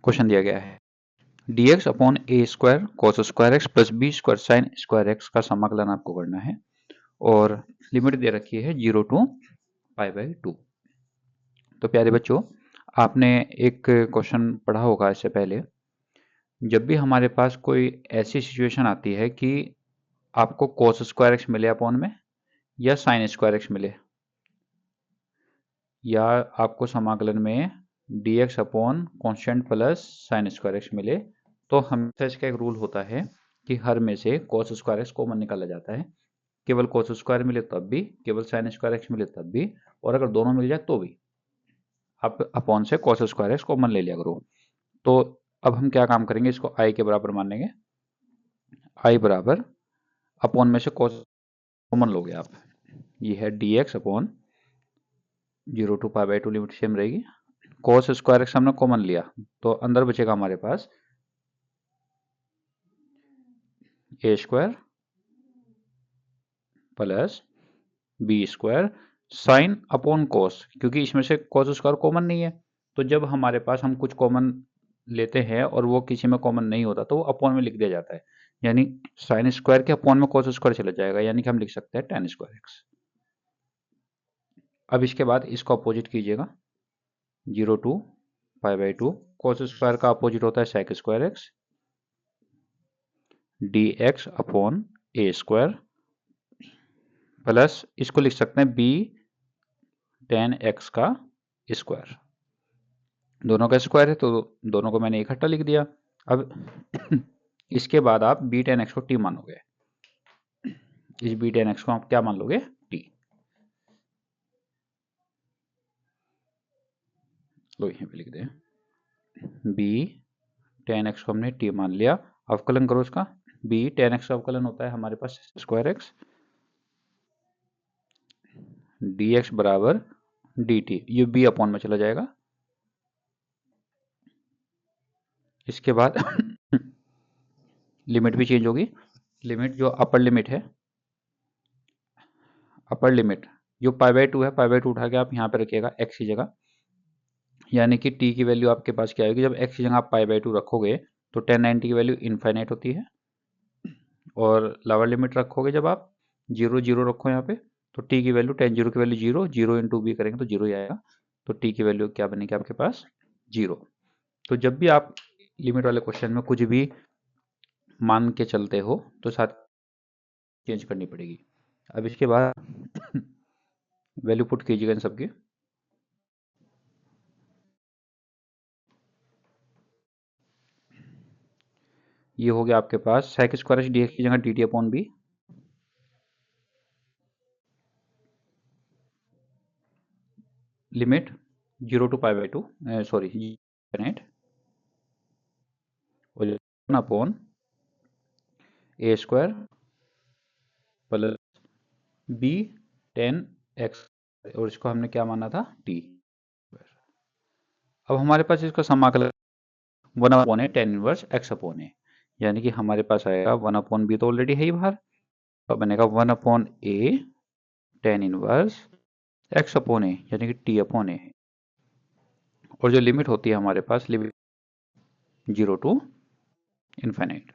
Question दिया गया है dx upon a square cos square x plus b square sine square x का समाकलन आपको करना है और लिमिट दे रखी है 0 टू π/2। तो प्यारे बच्चों, आपने एक क्वेश्चन पढ़ा होगा इससे पहले। जब भी हमारे पास कोई ऐसी सिचुएशन आती है कि आपको कॉस स्क्वायर एक्स मिले अपॉन में या साइन स्क्वायर एक्स मिले, या आपको समाकलन में dx upon constant plus sign square x मिले, तो हमेशा इसका एक रूल होता है कि हर में से कॉस स्क्वायर एक्स कॉमन निकाला जाता है। केवल कॉस स्क्वायर मिले तब भी, केवल साइन स्क्वायर एक्स मिले तब भी, और अगर दोनों मिल जाए तो भी आप अपॉन से कॉस स्क्वायर एक्स कॉमन ले लिया करो। तो अब हम क्या काम करेंगे, इसको आई के बराबर मानेंगे। आई बराबर अपॉन में से कॉस कॉमन लोगे आप, ये है dx upon 0 to π/2 limit same रहेगी। कॉस स्क्वायर एक्स हमने कॉमन लिया तो अंदर बचेगा हमारे पास a square plus b square sine upon cos, क्योंकि इसमें से कॉस स्क्वायर कॉमन नहीं है। तो जब हमारे पास हम कुछ कॉमन लेते हैं और वो किसी में कॉमन नहीं होता तो वो अपॉन में लिख दिया जाता है, यानी साइन स्क्वायर के अपॉन में कॉस स्क्वायर चला जाएगा, यानी कि हम लिख सकते हैं tan स्क्वायर एक्स। अब इसके बाद इसको अपोजिट कीजिएगा, 0 टू π/2। कॉस स्क्वायर का अपोजिट होता है sec square x, dx upon a square plus इसको लिख सकते हैं b tan x का स्क्वायर। दोनों का स्क्वायर है तो दोनों को मैंने इकट्ठा लिख दिया। अब इसके बाद आप b tan x को t मानोगे, इस b tan x को आप क्या मान लोगे, t। लो यहीं पे लिख दें, b tan x को हमने t मान लिया। अवकलन करो इसका, b tan x का अवकलन होता है हमारे पास स्क्वायर एक्स dx बराबर dt, ये b अपॉन में चला जाएगा। इसके बाद लिमिट भी चेंज होगी। लिमिट जो अपर लिमिट है, अपर लिमिट जो π/2 है, π/2 उठा के आप यहाँ पे रखिएगा x की जगह, यानी कि t की वैल्यू आपके पास क्या आएगी, जब x की जगह आप π/2 रखोगे तो tan 90 की वैल्यू इनफाइनाइट होती है, और लोअर लिमिट रखोगे जब आप 0 0 रखो यहाँ पे तो t की वैल्यू tan 0 की वैल्यू 0, 0 इंटू बी करेंगे तो 0 ही आएगा, तो t की वैल्यू क्या बनेगी आपके पास 0। तो जब भी आप लिमिट वाले क्वेश्चन में कुछ भी मान के चलते हो तो साथ चेंज करनी पड़ेगी। अब इसके बाद वैल्यू पुट कीजिएगा इन सबकी, ये हो गया आपके पास सेक स्क्वायर डी एक्स की जगह d t upon b, limit 0 to π/2 sorry infinite, और 1 upon a square plus b tan x, और इसको हमने क्या माना था t। अब हमारे पास इसका समाकलन 1 अपॉन ए tan इनवर्स x अपॉन ए, यानी कि हमारे पास आएगा 1 अपॉन बी तो ऑलरेडी है ही बाहर, तो बनेगा 1 अपॉन ए tan इनवर्स x अपॉन ए, यानी कि t अपॉन ए, और जो लिमिट होती है हमारे पास लिमिट 0 टू इनफाइनाइट।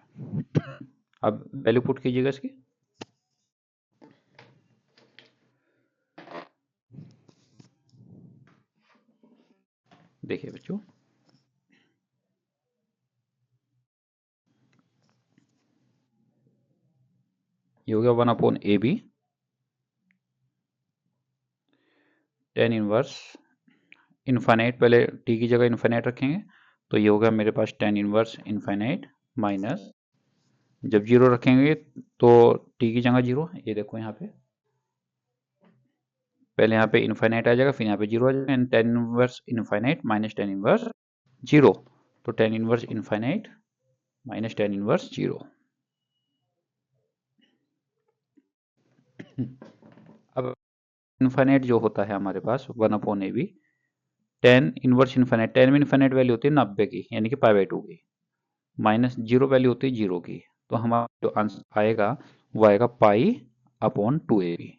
अब वैल्यू पुट कीजिएगा इसकी, देखिए बच्चों ये हो गया 1 upon A B tan inverse infinite, पहले t की जगह इनफाइनाइट रखेंगे तो ये होगा मेरे पास tan इनवर्स इनफाइनाइट माइनस, जब 0 रखेंगे तो t की जगह 0, ये देखो यहाँ पे पहले यहाँ पे इनफाइनाइट आ जाएगा, फिर यहाँ पे 0 आ जाएगा, tan inverse infinite minus tan inverse 0, तो tan inverse infinite minus tan inverse 0। अब इनफाइनाइट जो होता है हमारे पास 1 upon A B, tan inverse infinite, tan में इनफाइनाइट वैल्यू होती है 90 की, यानी कि π/2 की, माइनस 0 वैल्यू होती है 0 की, तो हमारा जो आंसर आएगा वो आएगा पाई अपॉन 2 ए बी।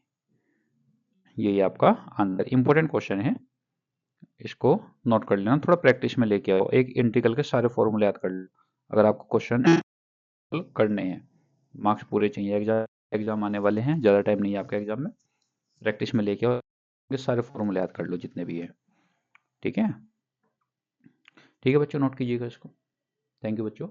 यही आपका आंसर। इंपॉर्टेंट क्वेश्चन है, इसको नोट कर लेना, थोड़ा प्रैक्टिस में लेके आओ। एक इंटीग्रल के सारे फॉर्मूले याद कर लो अगर आपको क्वेश्चन करने हैं। मार्क्स पूरे चाहिए, एग्जाम आने वाले हैं, ज़्यादा टाइम नहीं है आपके एग्जाम में। प्रैक्टिस में लेके आओ, ये सारे फॉर्मूले याद कर लो जितने भी हैं। ठीक है, ठीक है बच्चों, नोट कीजिएगा इसको। थैंक यू बच्चों।